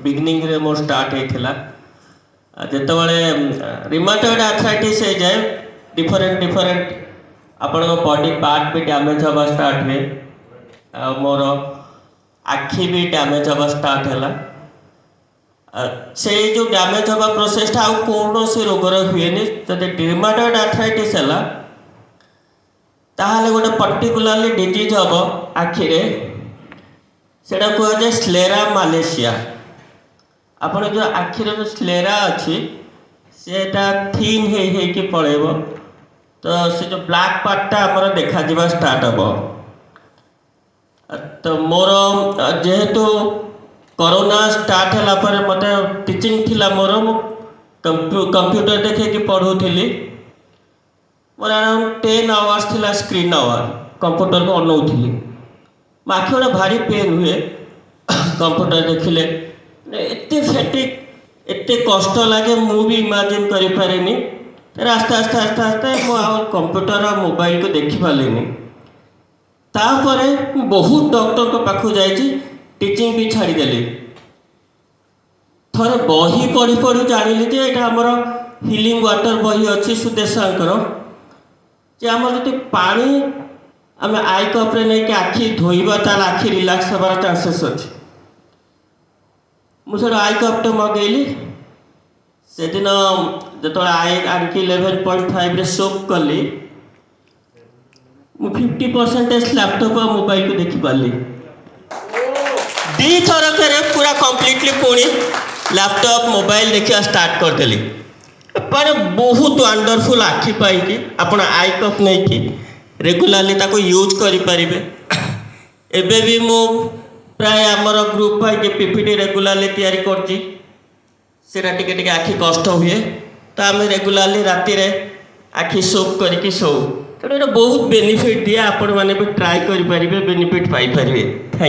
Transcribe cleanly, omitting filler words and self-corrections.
Beginning रे मोर start होता जितेबाला रिमाटॉइड arthritis हो जाए डिफरेंट डिफरेंट आपण बॉडी पार्ट भी डैमेज हवा स्टार्ट हुए मोर आखि भी डैमेज हवा स्टार्ट है से जो डैमेज हवा प्रोसेस कौन से रोगर हुए जब रिमाटॉइड आर्थराइटिस है ताहले गोटे पर्टिकुलरली डिजीज हम आखिरे सेटा कह जाए स्लेरा मालेशिया आपण जो आखिर जो स्लेरा अच्छी सेटा थीन है पड़ेब तो से जो ब्लैक पार्टा आमर देखा जावा स्टार्ट हम तो मोर जेहेतु कोरोना स्टार्ट है मत टीचिंग थिला मोर कंप्यूटर देखे पढ़ुली मोर अराउंड 10 आवर्स थिला स्क्रीन आवर कंप्यूटर को अनौली आखि गोटे भारी पेन हुए कंप्यूटर देखिले एते फैटिक एते कष्ट लगे मु भी इमेजिन करि पारेनी आस्ते आस्ते आस्ते आस्ते मु कंप्यूटर और मोबाइल को देखि पालेनी तापर बहुत डॉक्टर को पाखु जाइछि टीचिंग भी छाड़ी देली थरे बही पढ़ी पढ़ी जानिली जे एटा हमर हिलिंग वाटर बही अच्छी सुदेशांकर जे हमर जति पानी आम आई कप्रे नहीं कि आखि धोइबा ताल आखि रिलैक्स हबार चांसेस अच्छे मुझे आई कप्टे मगेली से दिन जो आई आनिकी 11.5 रे सोप कली मु 50% लैपटॉप और मोबाइल को देखी पाली दी थरक पूरा कंप्लीटली पुणी लैपटॉप मोबाइल देखा स्टार्ट करदेली पर बहुत वंडरफुल आखि पाई आपण आई कप नहीं कि रेगुलाली ताको यूज करें एबे भी मु प्राय आमर ग्रुप भाई पीपीटी रेगुलाली तैयारी करची सेटा टिके टिके आखि कष्ट हुए तो आम रेगुलाली राति रे आखि सोप करके शो तेणु बहुत बेनिफिट दिए आपण मैंने भी ट्राए करें बेनिफिट पाई पारे। थैंक